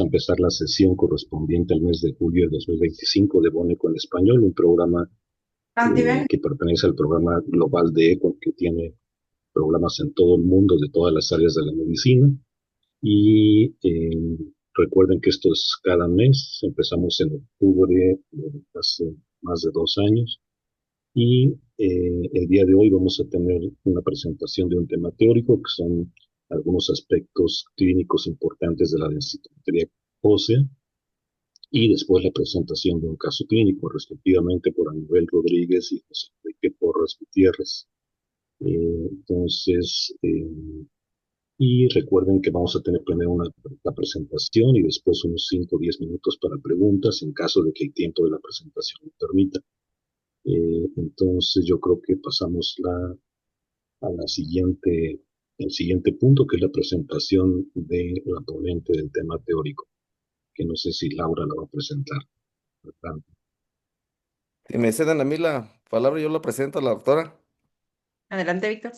a empezar la sesión correspondiente al mes de julio de 2025 de Bone con Español, un programa que pertenece al programa global de ECO, que tiene programas en todo el mundo de todas las áreas de la medicina. Y recuerden que esto es cada mes, empezamos en octubre, hace más de 2 años, y el día de hoy vamos a tener una presentación de un tema teórico que son algunos aspectos clínicos importantes de la densitometría ósea, y después la presentación de un caso clínico, respectivamente por Anabel Rodríguez y José Enrique Porras Gutiérrez. Entonces, y recuerden que vamos a tener primero la presentación y después unos 5 o 10 minutos para preguntas en caso de que el tiempo de la presentación lo permita. Entonces yo creo que pasamos a la siguiente, el siguiente punto, que es la presentación de la ponente del tema teórico, que no sé si Laura la va a presentar. ¿Verdad? Si me ceden a mí la palabra, yo la presento a la doctora. Adelante, Víctor.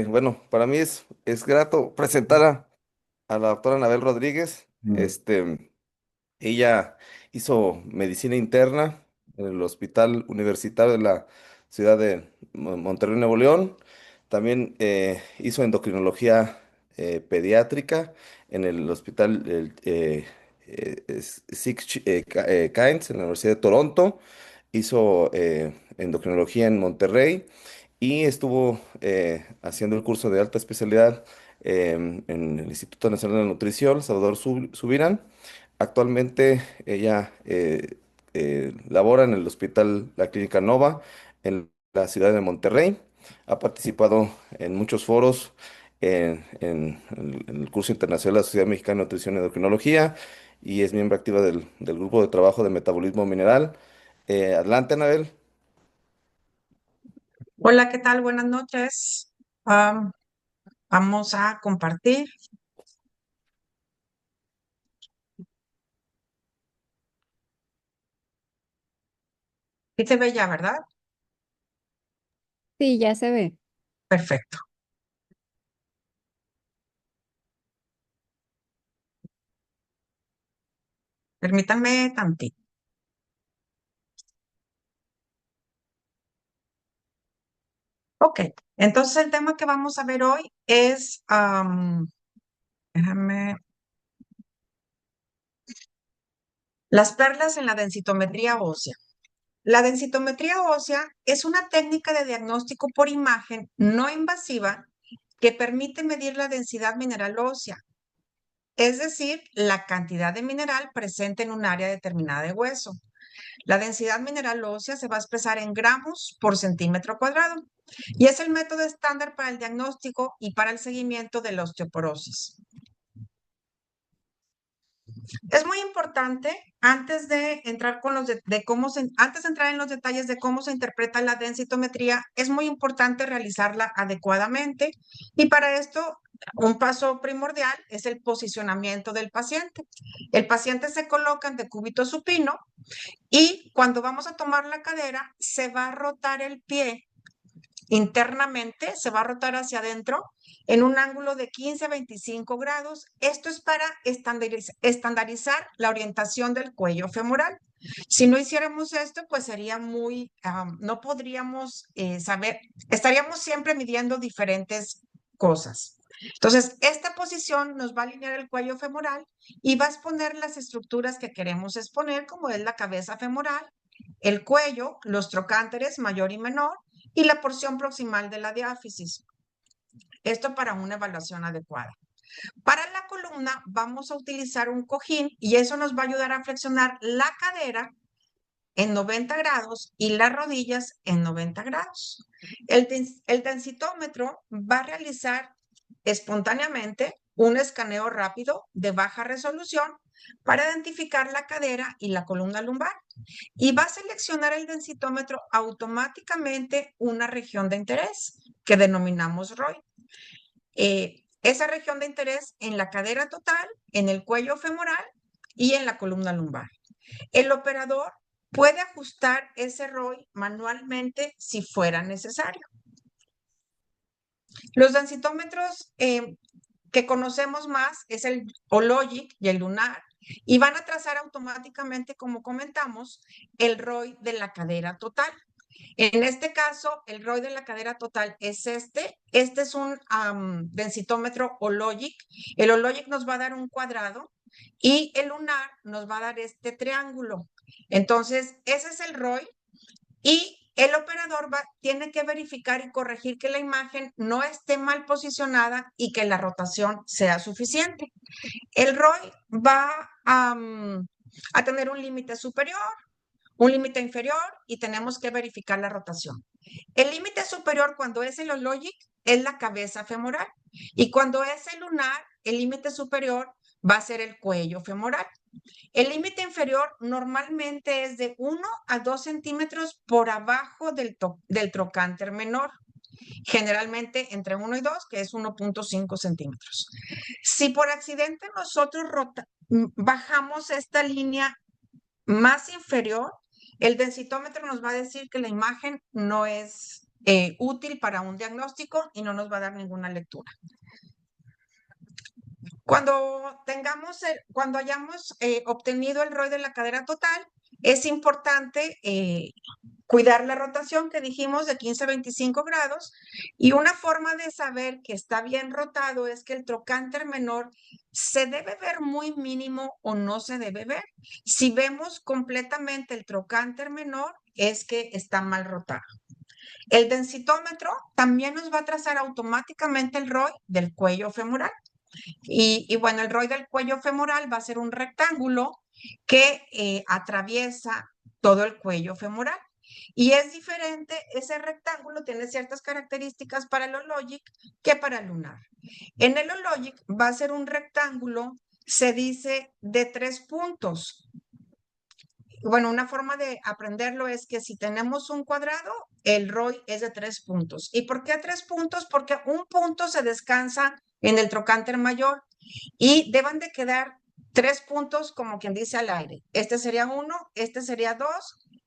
Bueno, para mí es grato presentar a la doctora Anabel Rodríguez. Ella hizo medicina interna en el Hospital Universitario de la ciudad de Monterrey, Nuevo León. También hizo endocrinología pediátrica en el Hospital Kynes en la Universidad de Toronto. Hizo endocrinología en Monterrey y estuvo haciendo el curso de alta especialidad en el Instituto Nacional de Nutrición, Salvador Subirán. Actualmente ella labora en el Hospital La Clínica Nova en la ciudad de Monterrey. Ha participado en muchos foros en el curso internacional de la Sociedad Mexicana de Nutrición y Endocrinología y es miembro activa del grupo de trabajo de metabolismo mineral. Adelante, Anabel. Hola, ¿qué tal? Buenas noches. Am, Vamos a compartir. Sí se ve ya, ¿verdad? Sí, ya se ve. Perfecto. Permítanme tantito. Ok, entonces el tema que vamos a ver hoy es, déjame, las perlas en la densitometría ósea. La densitometría ósea es una técnica de diagnóstico por imagen no invasiva que permite medir la densidad mineral ósea, es decir, la cantidad de mineral presente en un área determinada de hueso. La densidad mineral ósea se va a expresar en gramos por centímetro cuadrado y es el método estándar para el diagnóstico y para el seguimiento de la osteoporosis. Es muy importante, antes de entrar antes de entrar en los detalles de cómo se interpreta la densitometría, es muy importante realizarla adecuadamente y para esto un paso primordial es el posicionamiento del paciente. El paciente se coloca en decúbito supino y cuando vamos a tomar la cadera, se va a rotar el pie internamente, se va a rotar hacia adentro en un ángulo de 15 a 25 grados. Esto es para estandarizar la orientación del cuello femoral. Si no hiciéramos esto, pues sería no podríamos saber, estaríamos siempre midiendo diferentes cosas. Entonces, esta posición nos va a alinear el cuello femoral y va a exponer las estructuras que queremos exponer, como es la cabeza femoral, el cuello, los trocánteres mayor y menor, y la porción proximal de la diáfisis. Esto para una evaluación adecuada. Para la columna vamos a utilizar un cojín y eso nos va a ayudar a flexionar la cadera en 90 grados y las rodillas en 90 grados. El densitómetro va a realizar espontáneamente un escaneo rápido de baja resolución para identificar la cadera y la columna lumbar y va a seleccionar el densitómetro automáticamente una región de interés que denominamos ROI. Esa región de interés en la cadera total, en el cuello femoral y en la columna lumbar. El operador puede ajustar ese ROI manualmente si fuera necesario. Los densitómetros que conocemos más es el hologic y el lunar, y van a trazar automáticamente, como comentamos, el ROI de la cadera total. En este caso, el ROI de la cadera total es este. Este es un densitómetro hologic. El hologic nos va a dar un cuadrado y el lunar nos va a dar este triángulo. Entonces, ese es el ROI y el operador tiene que verificar y corregir que la imagen no esté mal posicionada y que la rotación sea suficiente. El ROI va a tener un límite superior, un límite inferior y tenemos que verificar la rotación. El límite superior cuando es el hologic es la cabeza femoral y cuando es el lunar, el límite superior va a ser el cuello femoral. El límite inferior normalmente es de 1 a 2 centímetros por abajo del trocánter menor, generalmente entre 1 y 2, que es 1.5 centímetros. Si por accidente nosotros bajamos esta línea más inferior, el densitómetro nos va a decir que la imagen no es útil para un diagnóstico y no nos va a dar ninguna lectura. Cuando hayamos obtenido el ROI de la cadera total, es importante cuidar la rotación que dijimos de 15 a 25 grados y una forma de saber que está bien rotado es que el trocánter menor se debe ver muy mínimo o no se debe ver. Si vemos completamente el trocánter menor es que está mal rotado. El densitómetro también nos va a trazar automáticamente el ROI del cuello femoral. Y bueno, el ROI del cuello femoral va a ser un rectángulo que atraviesa todo el cuello femoral. Y es diferente, ese rectángulo tiene ciertas características para el hologic que para el lunar. En el hologic va a ser un rectángulo, se dice, de 3 puntos. Bueno, una forma de aprenderlo es que si tenemos un cuadrado, el ROI es de 3 puntos. ¿Y por qué 3 puntos? Porque un punto se descansa en el trocánter mayor y deben de quedar 3 puntos como quien dice al aire. Este sería 1, este sería 2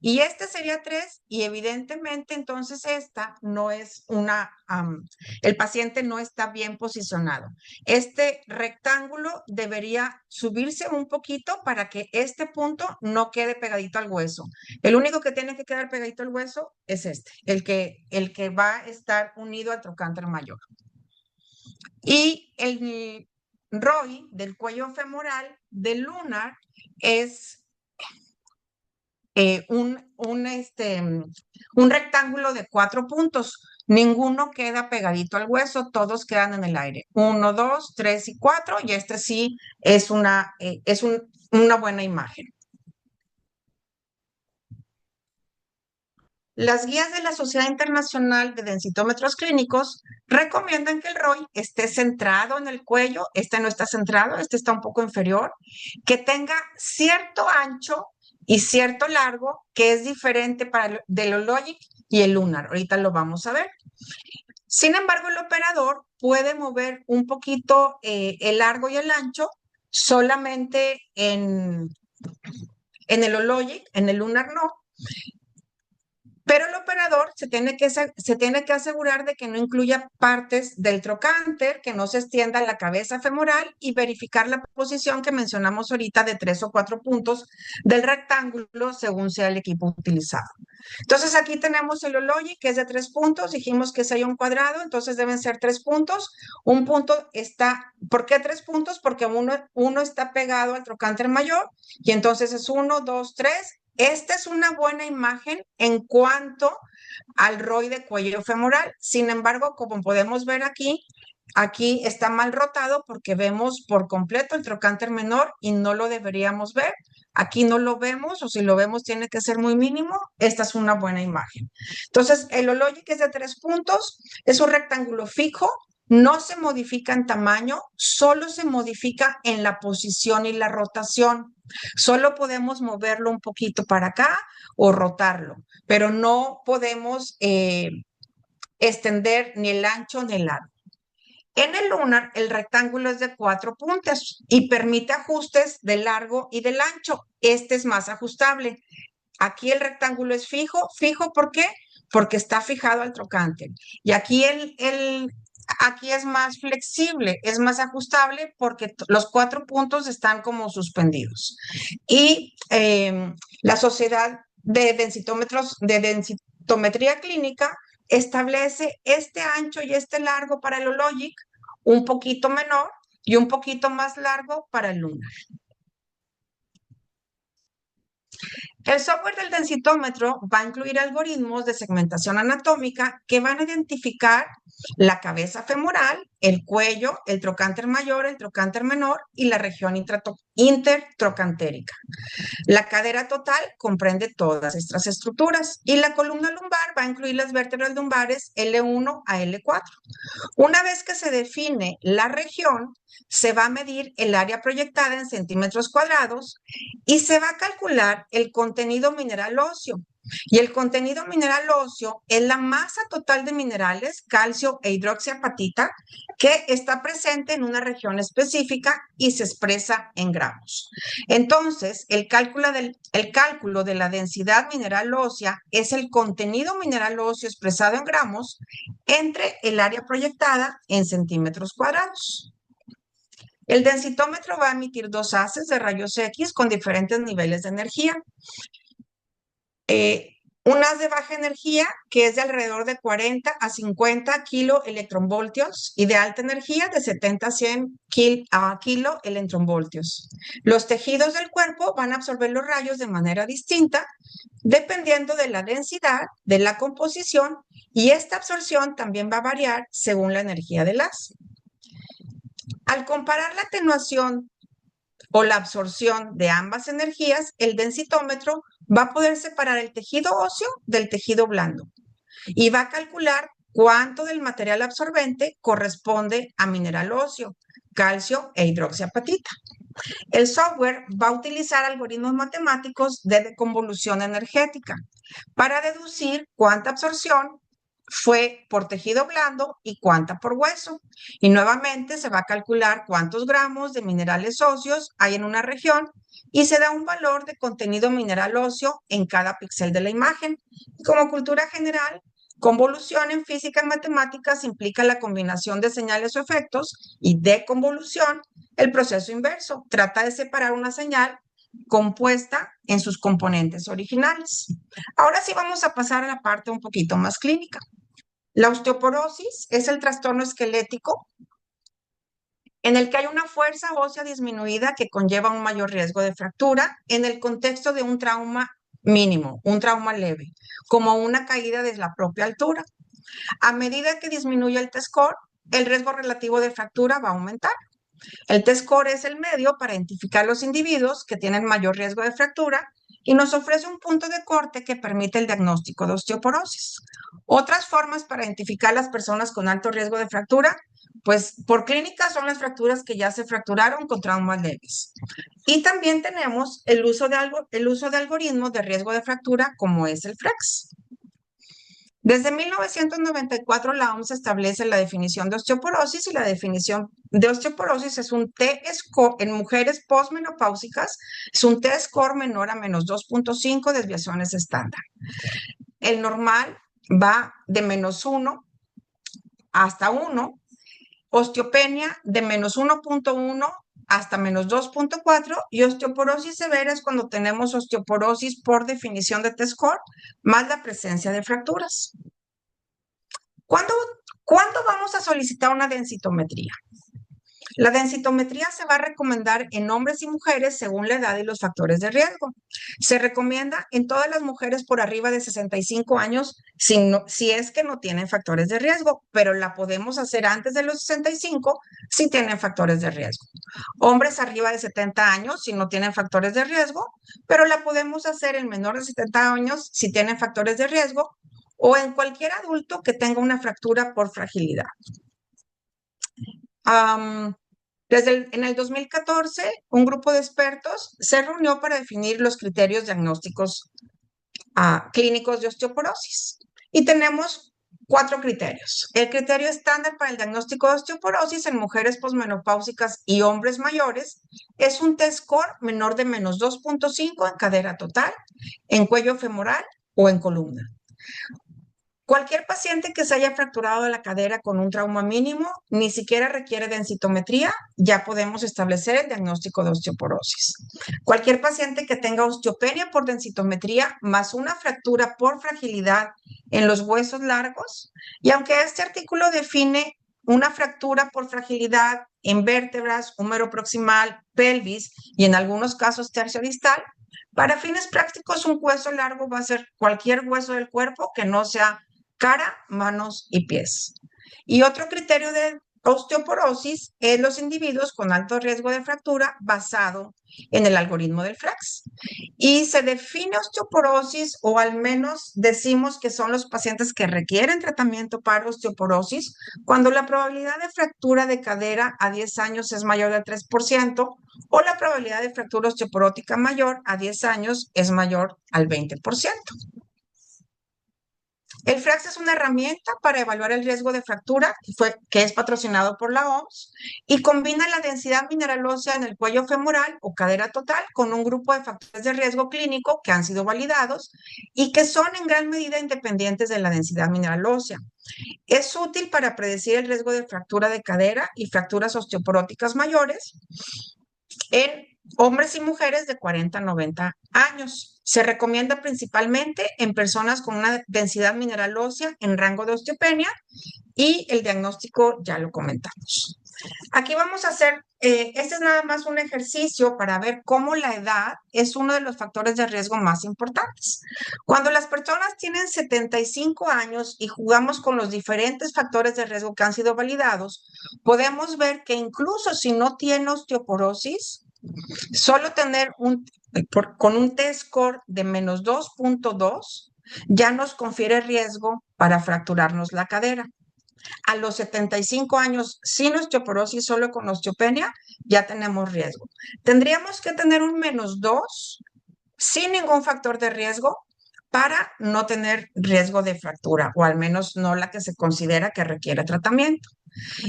y este sería 3 y evidentemente entonces esta no es el paciente no está bien posicionado. Este rectángulo debería subirse un poquito para que este punto no quede pegadito al hueso. El único que tiene que quedar pegadito al hueso es este, el que va a estar unido al trocánter mayor. Y el ROI del cuello femoral del lunar es un rectángulo de 4 puntos. Ninguno queda pegadito al hueso, todos quedan en el aire. 1, 2, 3 y 4 y este sí es una buena imagen. Las guías de la Sociedad Internacional de Densitómetros Clínicos recomiendan que el ROI esté centrado en el cuello. Este no está centrado, este está un poco inferior, que tenga cierto ancho y cierto largo, que es diferente del hologic y el lunar. Ahorita lo vamos a ver. Sin embargo, el operador puede mover un poquito el largo y el ancho solamente en el hologic, en el lunar no. Pero el operador se tiene que asegurar de que no incluya partes del trocánter, que no se extienda la cabeza femoral y verificar la posición que mencionamos ahorita de 3 o 4 puntos del rectángulo según sea el equipo utilizado. Entonces aquí tenemos el hologic que es de 3 puntos, dijimos que si hay un cuadrado, entonces deben ser 3 puntos. Un punto está, ¿por qué 3 puntos? Porque uno está pegado al trocánter mayor y entonces es 1, 2, 3. Esta es una buena imagen en cuanto al ROI de cuello femoral. Sin embargo, como podemos ver aquí está mal rotado porque vemos por completo el trocánter menor y no lo deberíamos ver. Aquí no lo vemos o si lo vemos tiene que ser muy mínimo. Esta es una buena imagen. Entonces, el hologic es de 3 puntos, es un rectángulo fijo, no se modifica en tamaño, solo se modifica en la posición y la rotación. Solo podemos moverlo un poquito para acá o rotarlo, pero no podemos extender ni el ancho ni el largo. En el lunar, el rectángulo es de 4 puntos y permite ajustes de largo y del ancho. Este es más ajustable. Aquí el rectángulo es fijo. ¿Fijo por qué? Porque está fijado al trocánter. Y aquí aquí es más flexible, es más ajustable porque los 4 puntos están como suspendidos. Y la Sociedad de Densitometría Clínica establece este ancho y este largo para el Hologic, un poquito menor y un poquito más largo para el Lunar. El software del densitómetro va a incluir algoritmos de segmentación anatómica que van a identificar la cabeza femoral, el cuello, el trocánter mayor, el trocánter menor y la región intertrocantérica. La cadera total comprende todas estas estructuras y la columna lumbar va a incluir las vértebras lumbares L1 a L4. Una vez que se define la región, se va a medir el área proyectada en centímetros cuadrados y se va a calcular el contenido mineral óseo. Y el contenido mineral óseo es la masa total de minerales, calcio e hidroxiapatita, que está presente en una región específica y se expresa en gramos. Entonces, el cálculo de la densidad mineral ósea es el contenido mineral óseo expresado en gramos entre el área proyectada en centímetros cuadrados. El densitómetro va a emitir 2 haces de rayos X con diferentes niveles de energía. Un haz de baja energía que es de alrededor de 40 a 50 kiloelectronvoltios y de alta energía de 70 a 100 kiloelectronvoltios. Los tejidos del cuerpo van a absorber los rayos de manera distinta dependiendo de la densidad, de la composición, y esta absorción también va a variar según la energía del haz. Al comparar la atenuación o la absorción de ambas energías, el densitómetro va a poder separar el tejido óseo del tejido blando y va a calcular cuánto del material absorbente corresponde a mineral óseo, calcio e hidroxiapatita. El software va a utilizar algoritmos matemáticos de deconvolución energética para deducir cuánta absorción fue por tejido blando y cuánta por hueso. Y nuevamente se va a calcular cuántos gramos de minerales óseos hay en una región y se da un valor de contenido mineral óseo en cada píxel de la imagen. Como cultura general, convolución en física y matemáticas implica la combinación de señales o efectos, y deconvolución, el proceso inverso. Trata de separar una señal compuesta en sus componentes originales. Ahora sí vamos a pasar a la parte un poquito más clínica. La osteoporosis es el trastorno esquelético en el que hay una fuerza ósea disminuida que conlleva un mayor riesgo de fractura en el contexto de un trauma mínimo, un trauma leve, como una caída desde la propia altura. A medida que disminuye el T-score, el riesgo relativo de fractura va a aumentar. El T-score es el medio para identificar los individuos que tienen mayor riesgo de fractura y nos ofrece un punto de corte que permite el diagnóstico de osteoporosis. Otras formas para identificar las personas con alto riesgo de fractura, pues por clínica son las fracturas que ya se fracturaron con traumas leves. Y también tenemos el uso de algoritmos de riesgo de fractura como es el FREX. Desde 1994 la OMS establece la definición de osteoporosis y la definición de osteoporosis es un T-score en mujeres posmenopáusicas, es un T-score menor a menos 2.5 desviaciones estándar. El normal va de menos 1 hasta 1, osteopenia de menos 1.1 hasta menos 2.4 y osteoporosis severa es cuando tenemos osteoporosis por definición de T-score más la presencia de fracturas. ¿Cuándo vamos a solicitar una densitometría? La densitometría se va a recomendar en hombres y mujeres según la edad y los factores de riesgo. Se recomienda en todas las mujeres por arriba de 65 años si es que no tienen factores de riesgo, pero la podemos hacer antes de los 65 si tienen factores de riesgo. Hombres arriba de 70 años si no tienen factores de riesgo, pero la podemos hacer en menor de 70 años si tienen factores de riesgo o en cualquier adulto que tenga una fractura por fragilidad. En el 2014, un grupo de expertos se reunió para definir los criterios diagnósticos clínicos de osteoporosis. Y tenemos 4 criterios. El criterio estándar para el diagnóstico de osteoporosis en mujeres posmenopáusicas y hombres mayores es un T-score menor de menos 2.5 en cadera total, en cuello femoral o en columna. Cualquier paciente que se haya fracturado de la cadera con un trauma mínimo ni siquiera requiere densitometría, ya podemos establecer el diagnóstico de osteoporosis. Cualquier paciente que tenga osteopenia por densitometría más una fractura por fragilidad en los huesos largos, y aunque este artículo define una fractura por fragilidad en vértebras, húmero proximal, pelvis y en algunos casos terciodistal, para fines prácticos un hueso largo va a ser cualquier hueso del cuerpo que no sea cara, manos y pies. Y otro criterio de osteoporosis es los individuos con alto riesgo de fractura basado en el algoritmo del FLACS. Y se define osteoporosis, o al menos decimos que son los pacientes que requieren tratamiento para osteoporosis, cuando la probabilidad de fractura de cadera a 10 años es mayor del 3%, o la probabilidad de fractura osteoporótica mayor a 10 años es mayor al 20%. El FLACS es una herramienta para evaluar el riesgo de fractura que es patrocinado por la OMS y combina la densidad mineral ósea en el cuello femoral o cadera total con un grupo de factores de riesgo clínico que han sido validados y que son en gran medida independientes de la densidad mineral ósea. Es útil para predecir el riesgo de fractura de cadera y fracturas osteoporóticas mayores en hombres y mujeres de 40 a 90 años. Se recomienda principalmente en personas con una densidad mineral ósea en rango de osteopenia, y el diagnóstico ya lo comentamos. Aquí vamos a hacer, este es nada más un ejercicio para ver cómo la edad es uno de los factores de riesgo más importantes. Cuando las personas tienen 75 años y jugamos con los diferentes factores de riesgo que han sido validados, podemos ver que incluso si no tiene osteoporosis, solo tener con un T-score de menos 2.2 ya nos confiere riesgo para fracturarnos la cadera. A los 75 años, sin osteoporosis, solo con osteopenia, ya tenemos riesgo. Tendríamos que tener un menos 2 sin ningún factor de riesgo para no tener riesgo de fractura, o al menos no la que se considera que requiere tratamiento.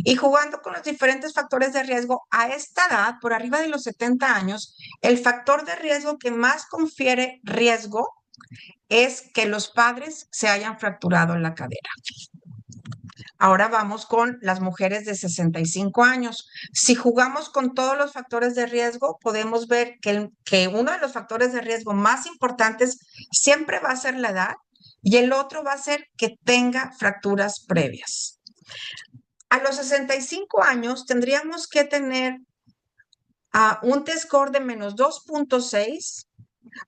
Y jugando con los diferentes factores de riesgo, a esta edad, por arriba de los 70 años, el factor de riesgo que más confiere riesgo es que los padres se hayan fracturado en la cadera. Ahora vamos con las mujeres de 65 años. Si jugamos con todos los factores de riesgo, podemos ver que uno de los factores de riesgo más importantes siempre va a ser la edad, y el otro va a ser que tenga fracturas previas. A los 65 años tendríamos que tener un T-score de menos 2.6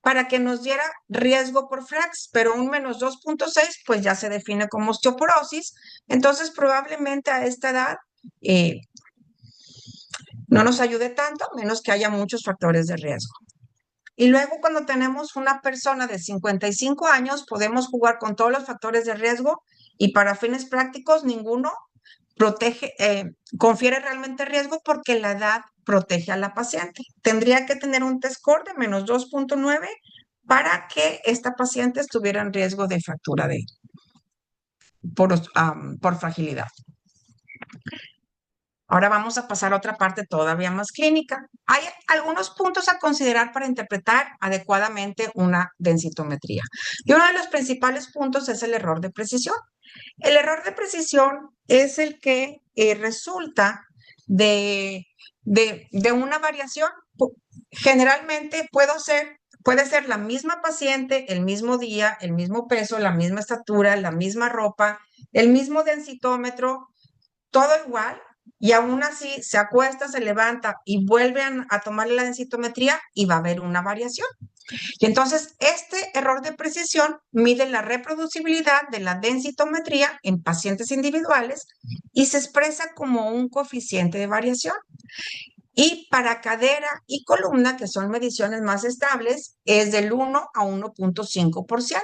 para que nos diera riesgo por FLACS, pero un menos 2.6 pues ya se define como osteoporosis. Entonces probablemente a esta edad no nos ayude tanto, menos que haya muchos factores de riesgo. Y luego cuando tenemos una persona de 55 años podemos jugar con todos los factores de riesgo, y para fines prácticos ninguno confiere realmente riesgo porque la edad protege a la paciente. Tendría que tener un T-score de menos 2.9 para que esta paciente estuviera en riesgo de fractura por fragilidad. Ahora vamos a pasar a otra parte todavía más clínica. Hay algunos puntos a considerar para interpretar adecuadamente una densitometría. Y uno de los principales puntos es el error de precisión. El error de precisión es el que resulta de una variación. Generalmente puede ser la misma paciente, el mismo día, el mismo peso, la misma estatura, la misma ropa, el mismo densitómetro, todo igual, y aún así se acuesta, se levanta y vuelve a tomarle la densitometría y va a haber una variación. Y entonces este error de precisión mide la reproducibilidad de la densitometría en pacientes individuales y se expresa como un coeficiente de variación. Y para cadera y columna, que son mediciones más estables, es del 1 a 1.5%.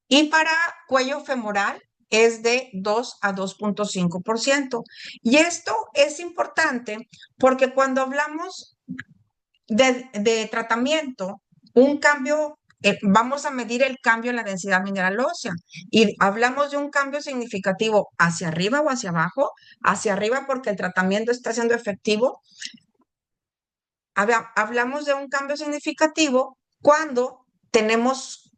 Y para cuello femoral es de 2 a 2.5%. Y esto es importante porque cuando hablamos de tratamiento, un cambio, vamos a medir el cambio en la densidad mineral ósea y hablamos de un cambio significativo hacia arriba o hacia arriba porque el tratamiento está siendo efectivo. Hablamos de un cambio significativo cuando tenemos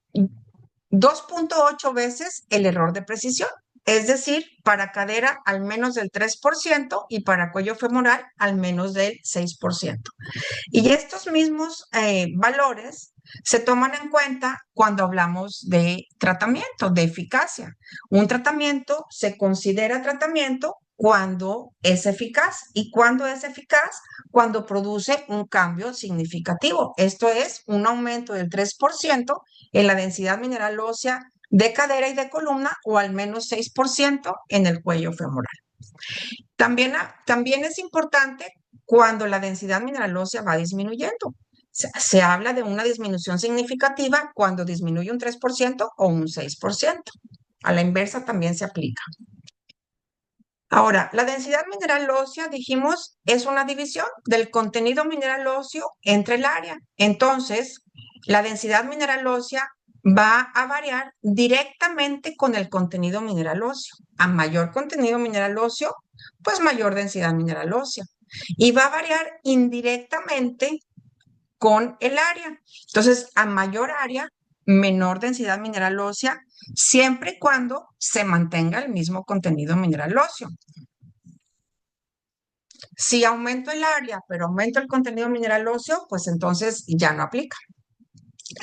2.8 veces el error de precisión. Es decir, para cadera al menos del 3% y para cuello femoral al menos del 6%. Y estos mismos valores se toman en cuenta cuando hablamos de tratamiento, de eficacia. Un tratamiento se considera tratamiento cuando es eficaz. ¿Y cuándo es eficaz? Cuando produce un cambio significativo. Esto es un aumento del 3% en la densidad mineral ósea de cadera y de columna o al menos 6% en el cuello femoral. También es importante cuando la densidad mineral ósea va disminuyendo. Se habla de una disminución significativa cuando disminuye un 3% o un 6%. A la inversa también se aplica. Ahora, la densidad mineral ósea, dijimos, es una división del contenido mineral óseo entre el área. Entonces, la densidad mineral ósea va a variar directamente con el contenido mineral óseo. A mayor contenido mineral óseo, pues mayor densidad mineral ósea. Y va a variar indirectamente con el área. Entonces, a mayor área, menor densidad mineral ósea, siempre y cuando se mantenga el mismo contenido mineral óseo. Si aumento el área, pero aumento el contenido mineral óseo, pues entonces ya no aplica.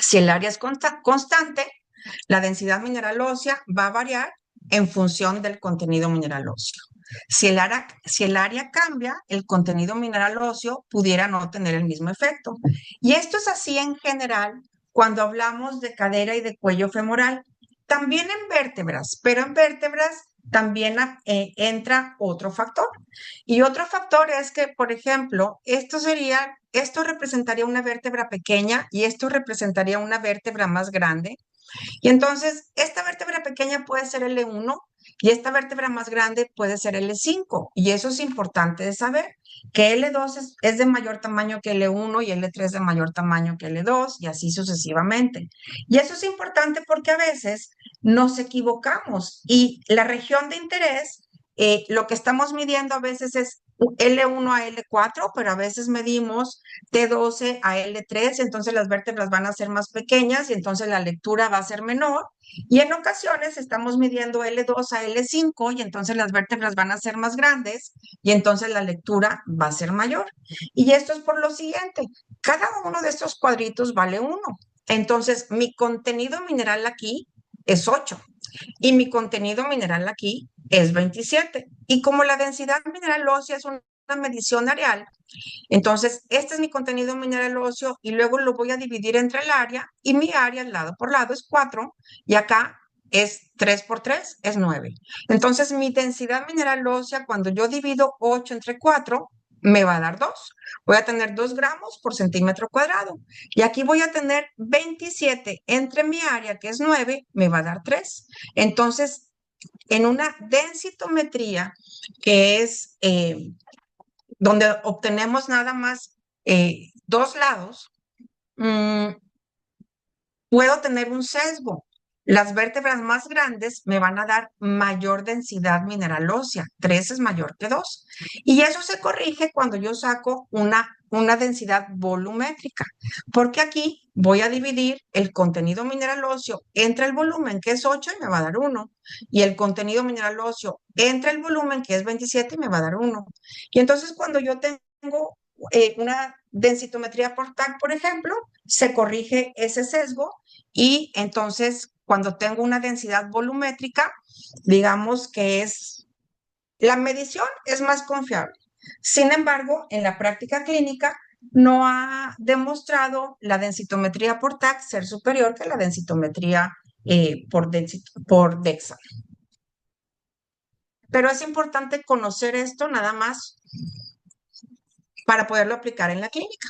Si el área es constante, la densidad mineral ósea va a variar en función del contenido mineral óseo. Si el área cambia, el contenido mineral óseo pudiera no tener el mismo efecto. Y esto es así en general cuando hablamos de cadera y de cuello femoral. También en vértebras, pero en vértebras también entra otro factor. Y otro factor es que, por ejemplo, esto representaría una vértebra pequeña y esto representaría una vértebra más grande. Y entonces, esta vértebra pequeña puede ser L1 y esta vértebra más grande puede ser L5. Y eso es importante de saber, que L2 es de mayor tamaño que L1 y L3 de mayor tamaño que L2 y así sucesivamente. Y eso es importante porque a veces nos equivocamos y la región de interés, lo que estamos midiendo a veces es L1 a L4, pero a veces medimos T12 a L3, entonces las vértebras van a ser más pequeñas y entonces la lectura va a ser menor. Y en ocasiones estamos midiendo L2 a L5 y entonces las vértebras van a ser más grandes y entonces la lectura va a ser mayor. Y esto es por lo siguiente, cada uno de estos cuadritos vale 1. Entonces mi contenido mineral aquí es 8 y mi contenido mineral aquí es 27. Y como la densidad mineral ósea es una medición areal, entonces este es mi contenido mineral óseo y luego lo voy a dividir entre el área y mi área lado por lado es 4 y acá es 3 por 3, es 9. Entonces mi densidad mineral ósea cuando yo divido 8 entre 4 me va a dar 2. Voy a tener 2 gramos por centímetro cuadrado. Y aquí voy a tener 27 entre mi área, que es 9, me va a dar 3. Entonces, en una densitometría, que es donde obtenemos nada más 2 lados, puedo tener un sesgo. Las vértebras más grandes me van a dar mayor densidad mineral ósea. 3 es mayor que 2. Y eso se corrige cuando yo saco una densidad volumétrica. Porque aquí voy a dividir el contenido mineral óseo entre el volumen, que es 8, y me va a dar 1. Y el contenido mineral óseo entre el volumen, que es 27, y me va a dar 1. Y entonces cuando yo tengo una densitometría por TAC, por ejemplo, se corrige ese sesgo y entonces cuando tengo una densidad volumétrica, digamos que la medición es más confiable. Sin embargo, en la práctica clínica no ha demostrado la densitometría por TAC ser superior que la densitometría por DEXA. Pero es importante conocer esto nada más para poderlo aplicar en la clínica.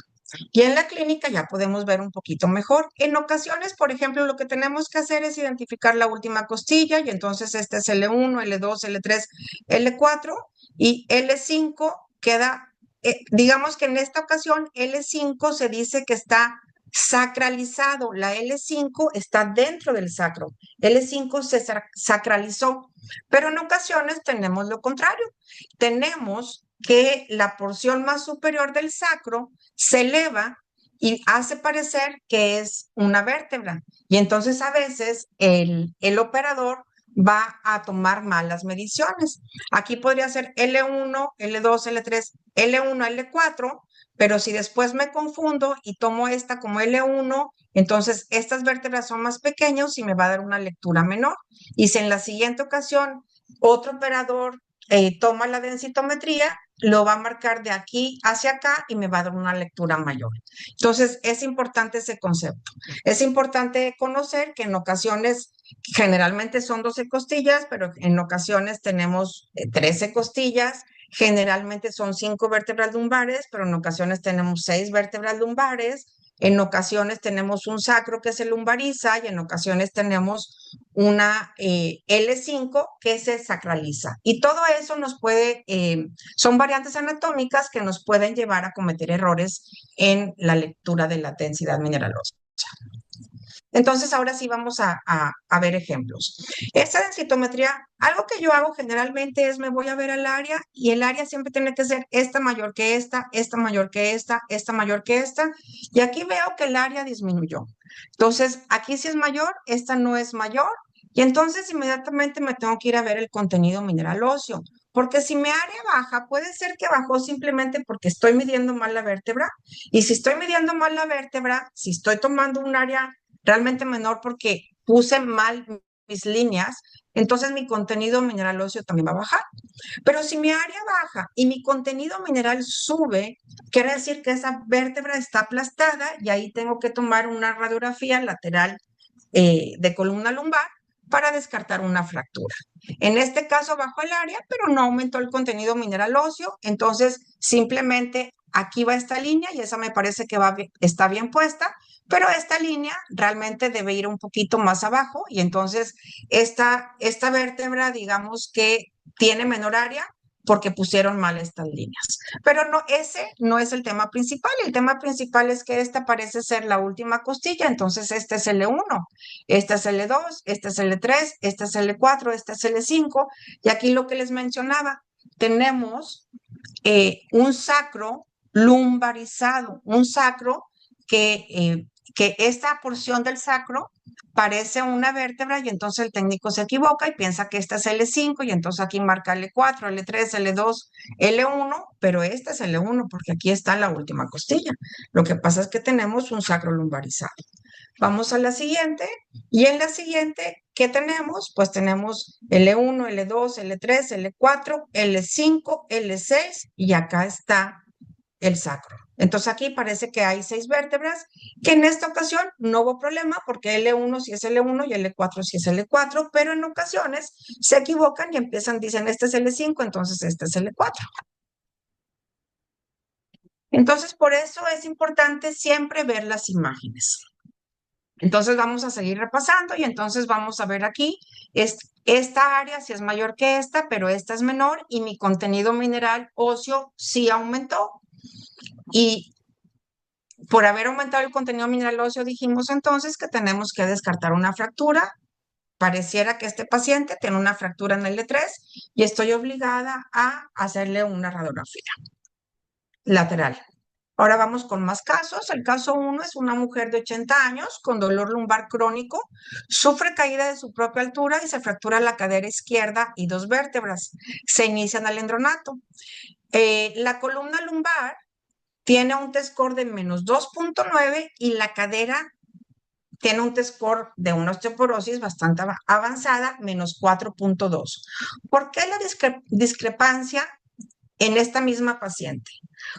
Y en la clínica ya podemos ver un poquito mejor. En ocasiones, por ejemplo, lo que tenemos que hacer es identificar la última costilla y entonces este es L1, L2, L3, L4 y L5 queda, digamos que en esta ocasión L5 se dice que está sacralizado. La L5 está dentro del sacro. L5 se sacralizó, pero en ocasiones tenemos lo contrario. Tenemos que la porción más superior del sacro se eleva y hace parecer que es una vértebra. Y entonces a veces el operador va a tomar malas mediciones. Aquí podría ser L1, L2, L3, L1, L4, pero si después me confundo y tomo esta como L1, entonces estas vértebras son más pequeñas y me va a dar una lectura menor. Y si en la siguiente ocasión otro operador toma la densitometría, lo va a marcar de aquí hacia acá y me va a dar una lectura mayor. Entonces, es importante ese concepto. Es importante conocer que en ocasiones, generalmente son 12 costillas, pero en ocasiones tenemos 13 costillas. Generalmente son 5 vértebras lumbares, pero en ocasiones tenemos 6 vértebras lumbares. En ocasiones tenemos un sacro que se lumbariza y en ocasiones tenemos una L5 que se sacraliza. Y todo eso nos puede, son variantes anatómicas que nos pueden llevar a cometer errores en la lectura de la densidad mineral ósea. Entonces, ahora sí vamos a ver ejemplos. Esta densitometría, algo que yo hago generalmente es me voy a ver al área y el área siempre tiene que ser esta mayor que esta mayor que esta mayor que esta. Y aquí veo que el área disminuyó. Entonces, aquí sí es mayor, esta no es mayor. Y entonces inmediatamente me tengo que ir a ver el contenido mineral óseo. Porque si mi área baja, puede ser que bajó simplemente porque estoy midiendo mal la vértebra. Y si estoy midiendo mal la vértebra, si estoy tomando un área realmente menor porque puse mal mis líneas, entonces mi contenido mineral óseo también va a bajar. Pero si mi área baja y mi contenido mineral sube, quiere decir que esa vértebra está aplastada y ahí tengo que tomar una radiografía lateral de columna lumbar para descartar una fractura. En este caso bajó el área, pero no aumentó el contenido mineral óseo, entonces simplemente aquí va esta línea y esa me parece que está bien puesta, pero esta línea realmente debe ir un poquito más abajo y entonces esta vértebra, digamos que tiene menor área porque pusieron mal estas líneas. Pero no, ese no es el tema principal. El tema principal es que esta parece ser la última costilla, entonces este es L1, este es L2, este es L3, este es L4, este es L5, y aquí lo que les mencionaba, tenemos un sacro lumbarizado, un sacro que esta porción del sacro parece una vértebra y entonces el técnico se equivoca y piensa que esta es L5 y entonces aquí marca L4, L3, L2, L1, pero este es L1 porque aquí está la última costilla. Lo que pasa es que tenemos un sacro lumbarizado. Vamos a la siguiente y en la siguiente, ¿qué tenemos? Pues tenemos L1, L2, L3, L4, L5, L6 y acá está el sacro. Entonces aquí parece que hay 6 vértebras, que en esta ocasión no hubo problema porque L1 sí es L1 y L4 sí es L4, pero en ocasiones se equivocan y empiezan, dicen este es L5, entonces este es L4. Entonces por eso es importante siempre ver las imágenes. Entonces vamos a seguir repasando y entonces vamos a ver aquí, esta área sí es mayor que esta, pero esta es menor y mi contenido mineral óseo sí aumentó. Y por haber aumentado el contenido mineral óseo, dijimos entonces que tenemos que descartar una fractura. Pareciera que este paciente tiene una fractura en el L3 y estoy obligada a hacerle una radiografía lateral. Ahora vamos con más casos. El caso 1 es una mujer de 80 años con dolor lumbar crónico, sufre caída de su propia altura y se fractura la cadera izquierda y 2 vértebras. Se inicia en alendronato. La columna lumbar tiene un T-score de menos 2.9 y la cadera tiene un T-score de una osteoporosis bastante avanzada, menos 4.2. ¿Por qué la discrepancia en esta misma paciente?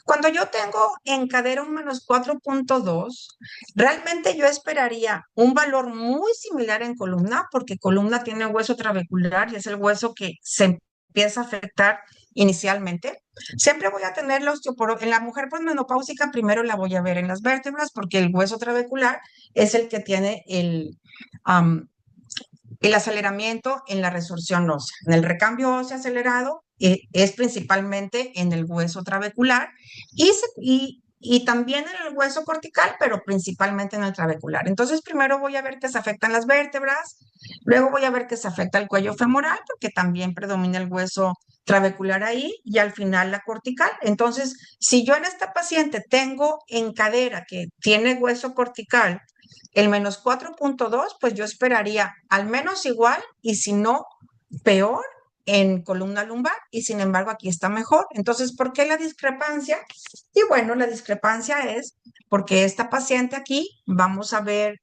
Cuando yo tengo en cadera un menos 4.2, realmente yo esperaría un valor muy similar en columna, porque columna tiene hueso trabecular y es el hueso que se empieza a afectar inicialmente. Siempre voy a tener la osteoporosis. En la mujer posmenopáusica primero la voy a ver en las vértebras porque el hueso trabecular es el que tiene el aceleramiento en la resorción ósea. En el recambio óseo acelerado es principalmente en el hueso trabecular y y también en el hueso cortical, pero principalmente en el trabecular. Entonces, primero voy a ver que se afectan las vértebras, luego voy a ver que se afecta el cuello femoral, porque también predomina el hueso trabecular ahí, y al final la cortical. Entonces, si yo en esta paciente tengo en cadera que tiene hueso cortical el menos 4.2, pues yo esperaría al menos igual, y si no, peor en columna lumbar, y sin embargo aquí está mejor. Entonces, ¿por qué la discrepancia? Y bueno, la discrepancia es porque esta paciente aquí, vamos a ver,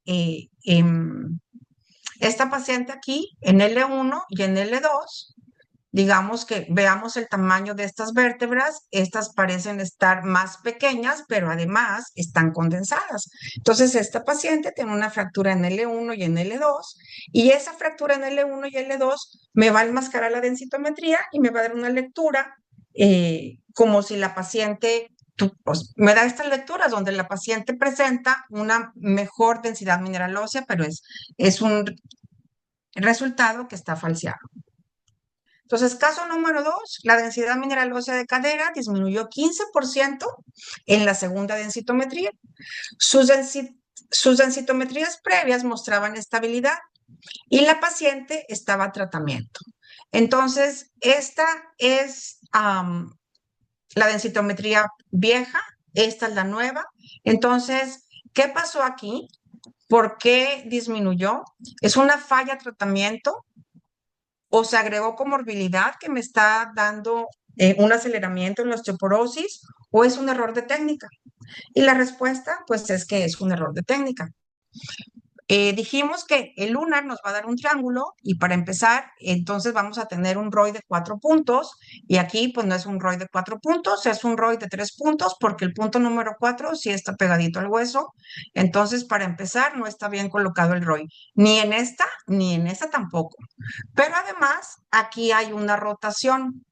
esta paciente aquí en L1 y en L2, digamos que veamos el tamaño de estas vértebras, estas parecen estar más pequeñas, pero además están condensadas. Entonces, esta paciente tiene una fractura en L1 y en L2, y esa fractura en L1 y L2 me va a enmascarar la densitometría y me va a dar una lectura como si la paciente, pues, me da estas lecturas donde la paciente presenta una mejor densidad mineral ósea, pero es un resultado que está falseado. Entonces, caso número 2, la densidad mineral ósea de cadera disminuyó 15% en la segunda densitometría. Sus densitometrías previas mostraban estabilidad y la paciente estaba a tratamiento. Entonces, esta es la densitometría vieja, esta es la nueva. Entonces, ¿qué pasó aquí? ¿Por qué disminuyó? ¿Es una falla de tratamiento o se agregó comorbilidad que me está dando un aceleramiento en la osteoporosis, o es un error de técnica? Y la respuesta, pues, es que es un error de técnica. Dijimos que el lunar nos va a dar un triángulo, y para empezar, entonces vamos a tener un ROI de 4 puntos, y aquí pues no es un ROI de 4 puntos, es un ROI de 3 puntos, porque el punto número 4 sí está pegadito al hueso. Entonces, para empezar, no está bien colocado el ROI, ni en esta tampoco. Pero además, aquí hay una rotación,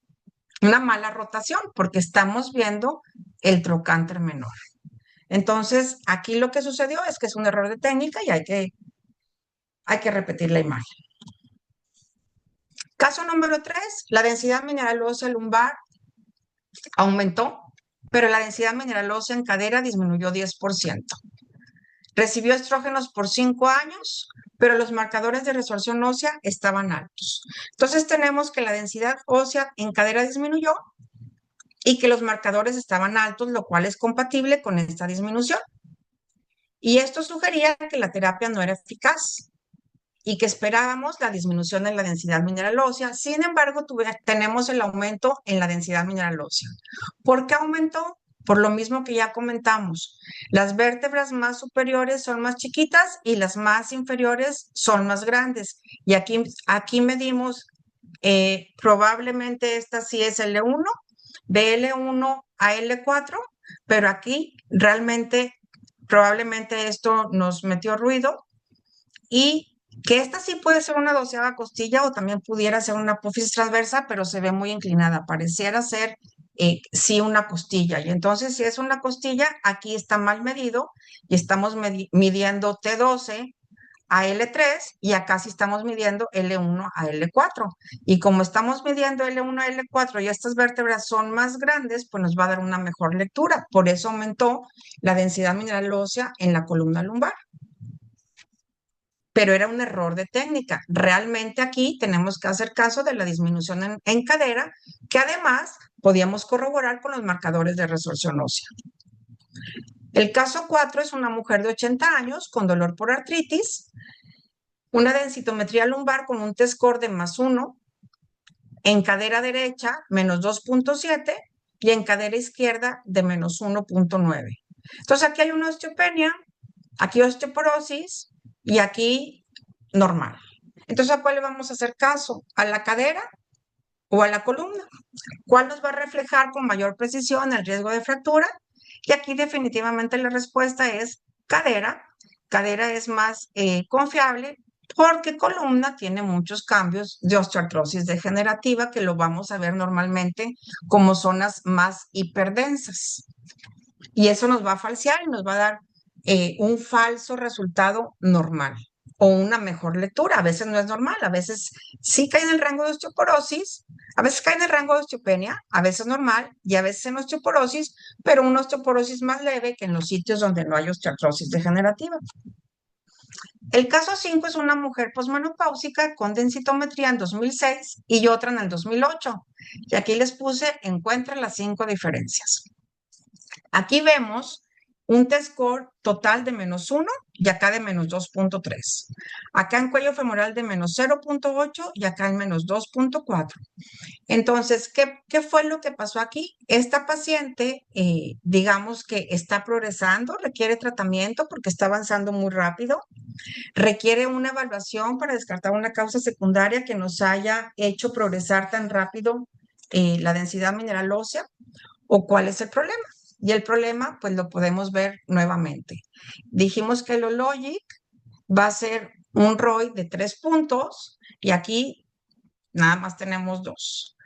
una mala rotación, porque estamos viendo el trocánter menor. Entonces, aquí lo que sucedió es que es un error de técnica y hay que repetir la imagen. Caso número 3, la densidad mineral ósea lumbar aumentó, pero la densidad mineral ósea en cadera disminuyó 10%. Recibió estrógenos por 5 años, pero los marcadores de resorción ósea estaban altos. Entonces tenemos que la densidad ósea en cadera disminuyó y que los marcadores estaban altos, lo cual es compatible con esta disminución. Y esto sugería que la terapia no era eficaz y que esperábamos la disminución en la densidad mineral ósea. Sin embargo, tenemos el aumento en la densidad mineral ósea. ¿Por qué aumentó? Por lo mismo que ya comentamos. Las vértebras más superiores son más chiquitas y las más inferiores son más grandes. Y aquí medimos, probablemente esta sí es L1, de L1 a L4, pero aquí realmente probablemente esto nos metió ruido, y que esta sí puede ser una 12ª costilla o también pudiera ser una apófisis transversa, pero se ve muy inclinada, pareciera ser sí una costilla. Y entonces, si es una costilla, aquí está mal medido y estamos midiendo T12 a L3, y acá sí estamos midiendo L1 a L4. Y como estamos midiendo L1 a L4 y estas vértebras son más grandes, pues nos va a dar una mejor lectura. Por eso aumentó la densidad mineral ósea en la columna lumbar. Pero era un error de técnica. Realmente aquí tenemos que hacer caso de la disminución en cadera, que además podíamos corroborar con los marcadores de resorción ósea. El caso 4 es una mujer de 80 años con dolor por artritis, una densitometría lumbar con un T-score de +1, en cadera derecha menos 2.7 y en cadera izquierda de menos 1.9. Entonces aquí hay una osteopenia, aquí osteoporosis y aquí normal. Entonces, ¿a cuál le vamos a hacer caso? ¿A la cadera o a la columna? ¿Cuál nos va a reflejar con mayor precisión el riesgo de fractura? Y aquí definitivamente la respuesta es cadera. Cadera es más confiable porque columna tiene muchos cambios de osteoartrosis degenerativa que lo vamos a ver normalmente como zonas más hiperdensas. Y eso nos va a falsear y nos va a dar un falso resultado normal. o una mejor lectura. A veces no es normal, a veces sí cae en el rango de osteoporosis, a veces cae en el rango de osteopenia, a veces normal y a veces en osteoporosis, pero una osteoporosis más leve que en los sitios donde no hay osteoartrosis degenerativa. El caso 5 es una mujer posmenopáusica con densitometría en 2006 y otra en el 2008. Y aquí les puse, encuentra las 5 diferencias. Aquí vemos un test score total de -1 y acá de -2.3. Acá en cuello femoral de -0.8 y acá en -2.4. Entonces, ¿qué fue lo que pasó aquí? Esta paciente, digamos que está progresando, requiere tratamiento porque está avanzando muy rápido, requiere una evaluación para descartar una causa secundaria que nos haya hecho progresar tan rápido la densidad mineral ósea o cuál es el problema. Y el problema, pues lo podemos ver nuevamente. Dijimos que el Ologic va a ser un ROI de 3 puntos y aquí nada más tenemos 2.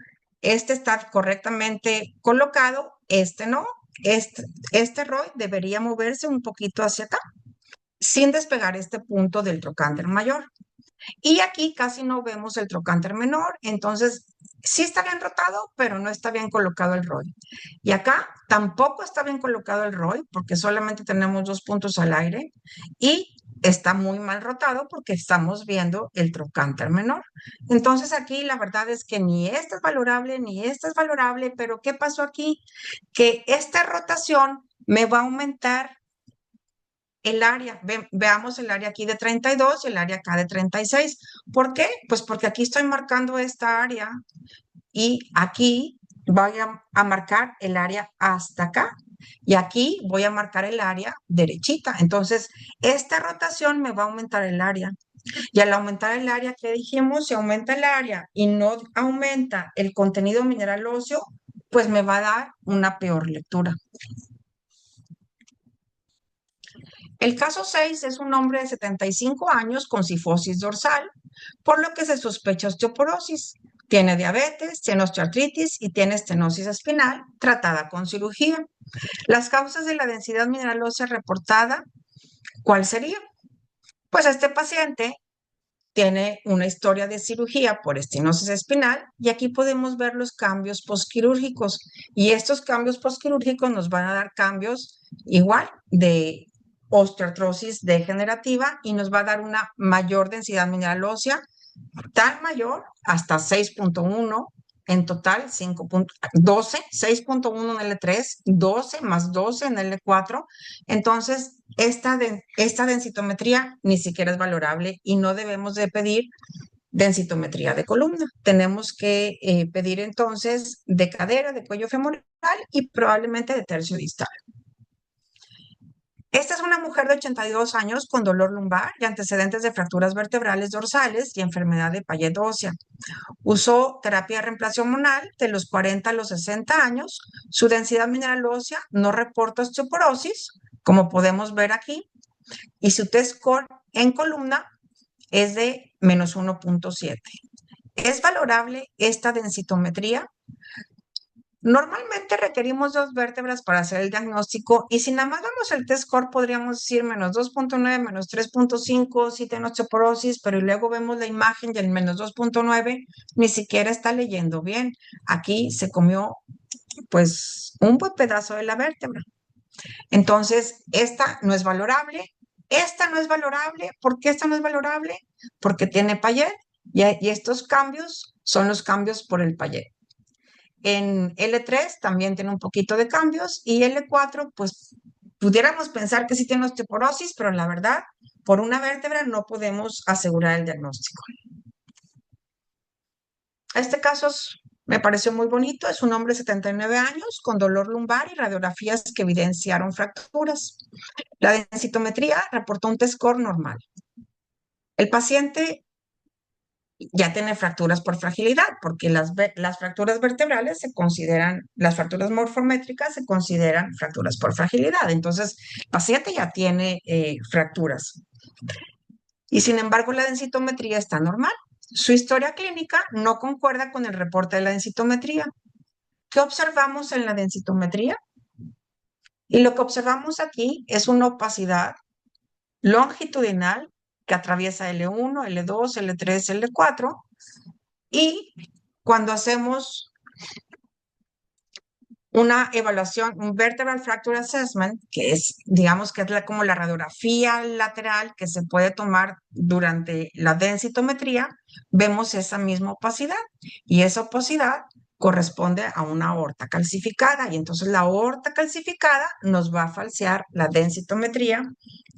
Este está correctamente colocado, este no. Este ROI debería moverse un poquito hacia acá, sin despegar este punto del trocánter mayor. Y aquí casi no vemos el trocánter menor, entonces sí está bien rotado, pero no está bien colocado el ROI. Y acá tampoco está bien colocado el ROI, porque solamente tenemos 2 puntos al aire, y está muy mal rotado porque estamos viendo el trocánter menor. Entonces aquí la verdad es que ni este es valorable, ni este es valorable, pero ¿qué pasó aquí? Que esta rotación me va a aumentar el área. Veamos el área aquí de 32 y el área acá de 36. ¿Por qué? Pues porque aquí estoy marcando esta área y aquí voy a marcar el área hasta acá. Y aquí voy a marcar el área derechita. Entonces, esta rotación me va a aumentar el área. Y al aumentar el área, ¿qué dijimos? Si aumenta el área y no aumenta el contenido mineral óseo, pues me va a dar una peor lectura. El caso 6 es un hombre de 75 años con cifosis dorsal, por lo que se sospecha osteoporosis. Tiene diabetes, tiene osteoartritis y tiene estenosis espinal tratada con cirugía. Las causas de la densidad mineral ósea reportada, ¿cuál sería? Pues este paciente tiene una historia de cirugía por estenosis espinal y aquí podemos ver los cambios postquirúrgicos. Y estos cambios postquirúrgicos nos van a dar cambios igual de osteoartrosis degenerativa y nos va a dar una mayor densidad mineral ósea, tan mayor hasta 6.1, en total 5.12, 6.1 en L3, 12 más 12 en L4. Entonces, esta densitometría ni siquiera es valorable y no debemos de pedir densitometría de columna. Tenemos que pedir entonces de cadera, de cuello femoral y probablemente de tercio distal. Esta es una mujer de 82 años con dolor lumbar y antecedentes de fracturas vertebrales dorsales y enfermedad de Payet ósea. Usó terapia de reemplazo hormonal de los 40 a los 60 años. Su densidad mineral ósea no reporta osteoporosis, como podemos ver aquí, y su test score en columna es de -1.7. ¿Es valorable esta densitometría? Normalmente requerimos 2 vértebras para hacer el diagnóstico y si nada más damos el test score podríamos decir -2.9, -3.5, si tiene osteoporosis, pero luego vemos la imagen y el -2.9 ni siquiera está leyendo bien. Aquí se comió pues un buen pedazo de la vértebra. Entonces, esta no es valorable. Esta no es valorable. ¿Por qué esta no es valorable? Porque tiene Payet y estos cambios son los cambios por el Payet. En L3 también tiene un poquito de cambios y L4, pues pudiéramos pensar que sí tiene osteoporosis, pero la verdad, por una vértebra no podemos asegurar el diagnóstico. Este caso me pareció muy bonito. Es un hombre de 79 años con dolor lumbar y radiografías que evidenciaron fracturas. La densitometría reportó un test score normal. El paciente ya tiene fracturas por fragilidad, porque las fracturas vertebrales se consideran, las fracturas morfométricas se consideran fracturas por fragilidad. Entonces, el paciente ya tiene fracturas. Y sin embargo, la densitometría está normal. Su historia clínica no concuerda con el reporte de la densitometría. ¿Qué observamos en la densitometría? Y lo que observamos aquí es una opacidad longitudinal que atraviesa L1, L2, L3, L4, y cuando hacemos una evaluación, un Vertebral Fracture Assessment, que es, digamos que es como la radiografía lateral que se puede tomar durante la densitometría, vemos esa misma opacidad y esa opacidad corresponde a una aorta calcificada y entonces la aorta calcificada nos va a falsear la densitometría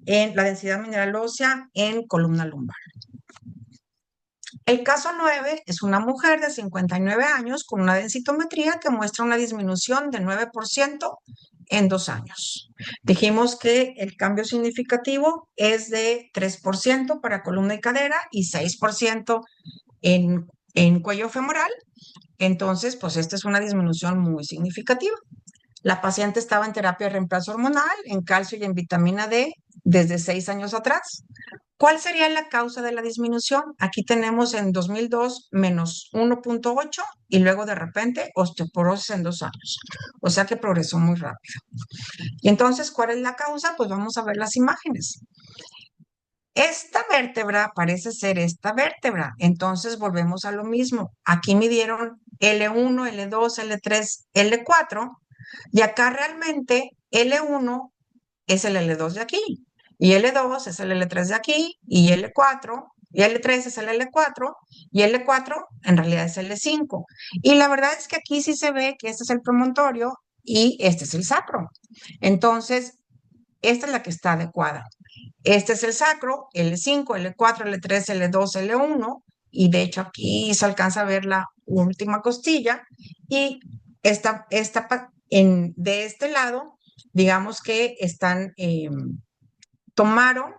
en la densidad mineral ósea en columna lumbar. El caso 9 es una mujer de 59 años con una densitometría que muestra una disminución de 9% en 2 años. Dijimos que el cambio significativo es de 3% para columna y cadera y 6% en cuello femoral. Entonces, pues esta es una disminución muy significativa. La paciente estaba en terapia de reemplazo hormonal, en calcio y en vitamina D desde 6 años atrás. ¿Cuál sería la causa de la disminución? Aquí tenemos en 2002 menos 1.8 y luego de repente osteoporosis en 2 años. O sea que progresó muy rápido. Y entonces, ¿cuál es la causa? Pues vamos a ver las imágenes. Esta vértebra parece ser esta vértebra. Entonces volvemos a lo mismo. Aquí midieron L1, L2, L3, L4 y acá realmente L1 es el L2 de aquí, y L2 es el L3 de aquí, y L4, y L3 es el L4, y L4 en realidad es L5. Y la verdad es que aquí sí se ve que este es el promontorio y este es el sacro. Entonces, esta es la que está adecuada. Este es el sacro, L5, L4, L3, L2, L1, y de hecho aquí se alcanza a ver la última costilla, y de este lado, digamos que tomaron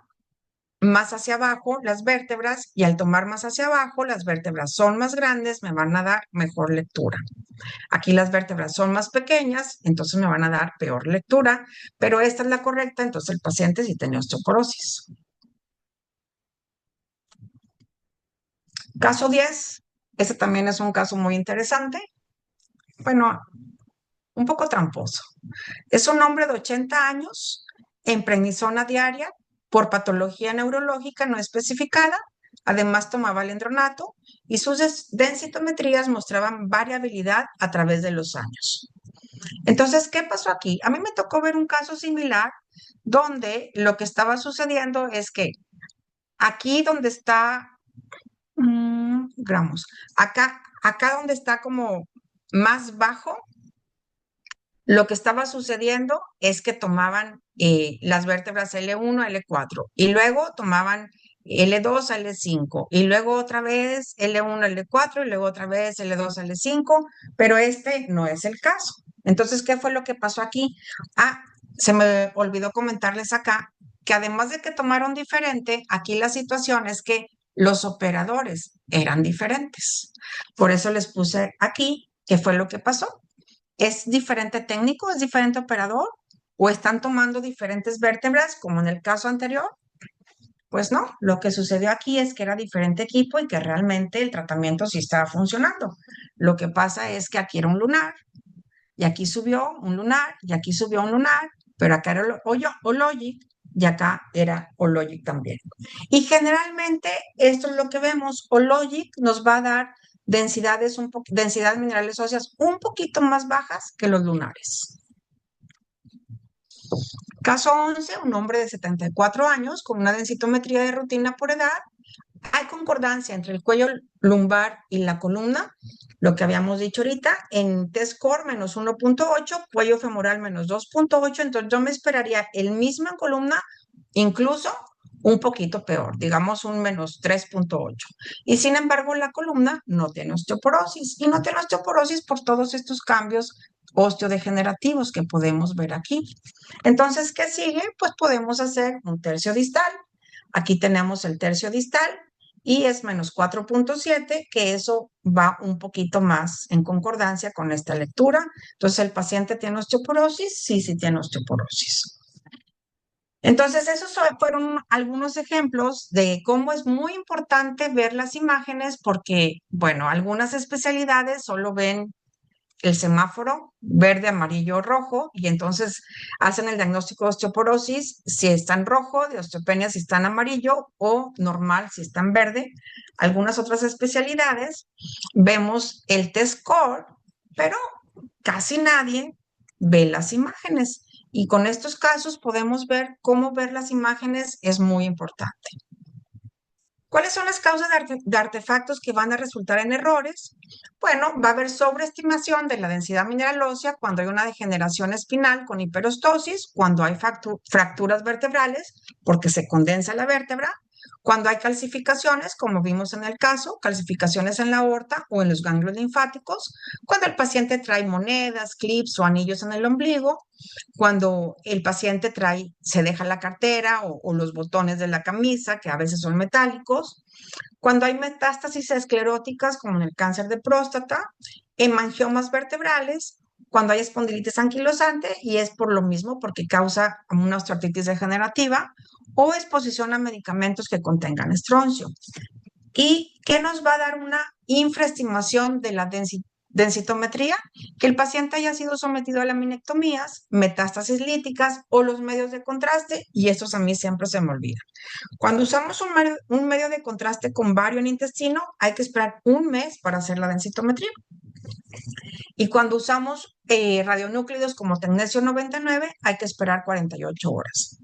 más hacia abajo las vértebras y al tomar más hacia abajo, las vértebras son más grandes, me van a dar mejor lectura. Aquí las vértebras son más pequeñas, entonces me van a dar peor lectura, pero esta es la correcta, entonces el paciente sí tiene osteoporosis. Caso 10, este también es un caso muy interesante, bueno, un poco tramposo. Es un hombre de 80 años en prednisona diaria por patología neurológica no especificada. Además tomaba alendronato y sus densitometrías mostraban variabilidad a través de los años. Entonces, ¿qué pasó aquí? A mí me tocó ver un caso similar donde lo que estaba sucediendo es que aquí donde está, gramos, acá donde está como más bajo, lo que estaba sucediendo es que tomaban las vértebras L1 a L4 y luego tomaban L2 a L5 y luego otra vez L1 a L4 y luego otra vez L2 a L5, pero este no es el caso. Entonces, ¿qué fue lo que pasó aquí? Ah, se me olvidó comentarles acá que además de que tomaron diferente, aquí la situación es que los operadores eran diferentes. Por eso les puse aquí qué fue lo que pasó. ¿Es diferente técnico? ¿Es diferente operador? ¿O están tomando diferentes vértebras como en el caso anterior? Pues no, lo que sucedió aquí es que era diferente equipo y que realmente el tratamiento sí estaba funcionando. Lo que pasa es que aquí era un lunar y aquí subió un lunar y aquí subió un lunar, pero acá era Ologic y acá era Ologic también. Y generalmente esto es lo que vemos. Ologic nos va a dar densidades minerales óseas un poquito más bajas que los lunares. Caso 11, un hombre de 74 años con una densitometría de rutina por edad. Hay concordancia entre el cuello lumbar y la columna, lo que habíamos dicho ahorita, en T-score menos 1.8, cuello femoral menos 2.8, entonces yo me esperaría el mismo en columna, incluso un poquito peor, digamos un menos 3.8. Y sin embargo, la columna no tiene osteoporosis y no tiene osteoporosis por todos estos cambios osteodegenerativos que podemos ver aquí. Entonces, ¿qué sigue? Pues podemos hacer un tercio distal. Aquí tenemos el tercio distal y es menos 4.7, que eso va un poquito más en concordancia con esta lectura. Entonces, ¿el paciente tiene osteoporosis? Sí, sí tiene osteoporosis. Entonces, esos fueron algunos ejemplos de cómo es muy importante ver las imágenes porque, bueno, algunas especialidades solo ven el semáforo verde, amarillo, rojo, y entonces hacen el diagnóstico de osteoporosis si está en rojo, de osteopenia si está en amarillo o normal si está en verde. Algunas otras especialidades vemos el test score, pero casi nadie ve las imágenes. Y con estos casos podemos ver cómo ver las imágenes es muy importante. ¿Cuáles son las causas de artefactos que van a resultar en errores? Bueno, va a haber sobreestimación de la densidad mineral ósea cuando hay una degeneración espinal con hiperostosis, cuando hay fracturas vertebrales porque se condensa la vértebra, cuando hay calcificaciones, como vimos en el caso, calcificaciones en la aorta o en los ganglios linfáticos, cuando el paciente trae monedas, clips o anillos en el ombligo, cuando el paciente se deja la cartera o los botones de la camisa, que a veces son metálicos, cuando hay metástasis escleróticas, como en el cáncer de próstata, hemangiomas vertebrales, cuando hay espondilitis anquilosante, y es por lo mismo, porque causa una osteoartritis degenerativa, o exposición a medicamentos que contengan estroncio. ¿Y qué nos va a dar una infraestimación de la densitometría? Que el paciente haya sido sometido a laminectomías, metástasis líticas o los medios de contraste, y estos a mí siempre se me olvidan. Cuando usamos un medio de contraste con bario en intestino, hay que esperar un mes para hacer la densitometría. Y cuando usamos radionúclidos como tecnesio 99, hay que esperar 48 horas.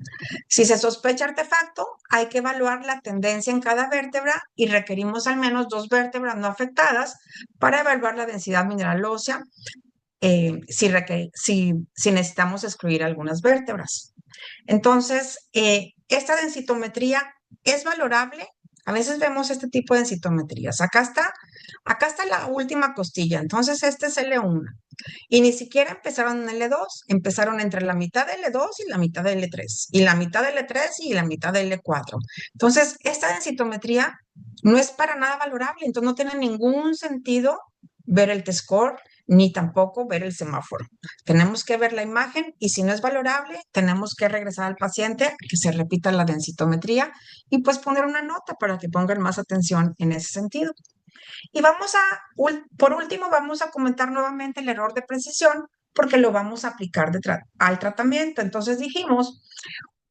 Si se sospecha artefacto, hay que evaluar la tendencia en cada vértebra y requerimos al menos 2 vértebras no afectadas para evaluar la densidad mineral ósea si necesitamos excluir algunas vértebras. Entonces, esta densitometría es valorable. A veces vemos este tipo de densitometrías. Acá está la última costilla. Entonces, este es L1. Y ni siquiera empezaron en L2. Empezaron entre la mitad de L2 y la mitad de L3. Y la mitad de L3 y la mitad de L4. Entonces, esta densitometría no es para nada valorable. Entonces, no tiene ningún sentido ver el T-score ni tampoco ver el semáforo. Tenemos que ver la imagen y si no es valorable, tenemos que regresar al paciente a que se repita la densitometría y pues poner una nota para que pongan más atención en ese sentido. Y por último, vamos a comentar nuevamente el error de precisión porque lo vamos a aplicar al tratamiento. Entonces dijimos,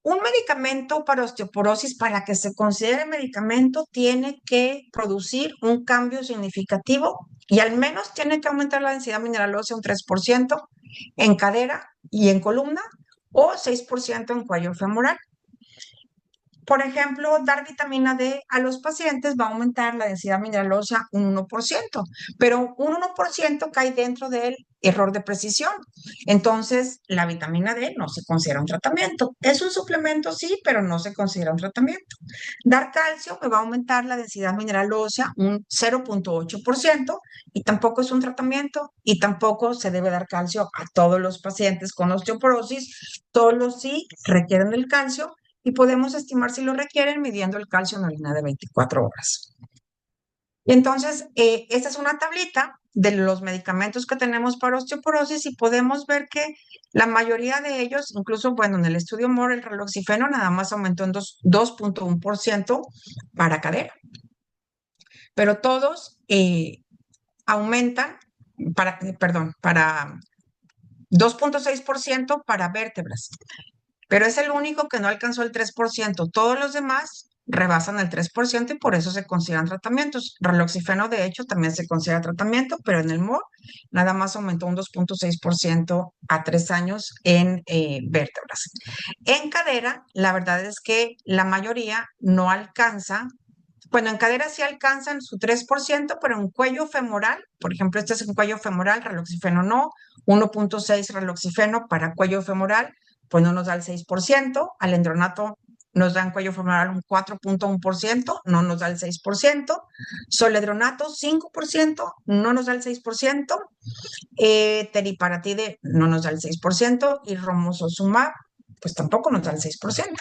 un medicamento para osteoporosis, para que se considere medicamento, tiene que producir un cambio significativo y al menos tiene que aumentar la densidad mineral ósea un 3% en cadera y en columna o 6% en cuello femoral. Por ejemplo, dar vitamina D a los pacientes va a aumentar la densidad mineral ósea un 1%, pero un 1% cae dentro del error de precisión. Entonces, la vitamina D no se considera un tratamiento. Es un suplemento, sí, pero no se considera un tratamiento. Dar calcio me va a aumentar la densidad mineral ósea un 0.8% y tampoco es un tratamiento y tampoco se debe dar calcio a todos los pacientes con osteoporosis. Todos sí requieren del calcio y podemos estimar si lo requieren midiendo el calcio en la orina de 24 horas. Y entonces, esta es una tablita de los medicamentos que tenemos para osteoporosis y podemos ver que la mayoría de ellos, incluso, bueno, en el estudio MORE, el raloxifeno nada más aumentó en 2.1% para cadera. Pero todos aumentan, para 2.6% para vértebras. Pero es el único que no alcanzó el 3%. Todos los demás rebasan el 3% y por eso se consideran tratamientos. Raloxifeno, de hecho, también se considera tratamiento, pero en el MOR nada más aumentó un 2.6% a 3 años en vértebras. En cadera, la verdad es que la mayoría no alcanza. Bueno, en cadera sí alcanzan su 3%, pero en cuello femoral, por ejemplo, este es un cuello femoral, raloxifeno no, 1.6 raloxifeno para cuello femoral, pues no nos da el 6%, alendronato nos da en cuello femoral un 4.1%, no nos da el 6%, soledronato 5%, no nos da el 6%, teriparatide no nos da el 6% y romosozumab, pues tampoco nos da el 6%.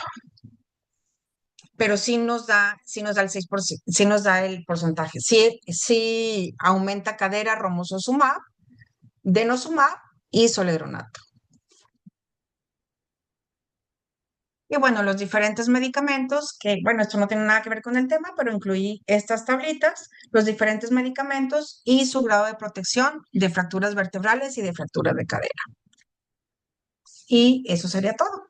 Pero sí nos da el 6%, sí nos da el porcentaje. Sí aumenta cadera, romosozumab, denosumab y soledronato. Y bueno, los diferentes medicamentos, que bueno, esto no tiene nada que ver con el tema, pero incluí estas tablitas, los diferentes medicamentos y su grado de protección de fracturas vertebrales y de fracturas de cadera. Y eso sería todo.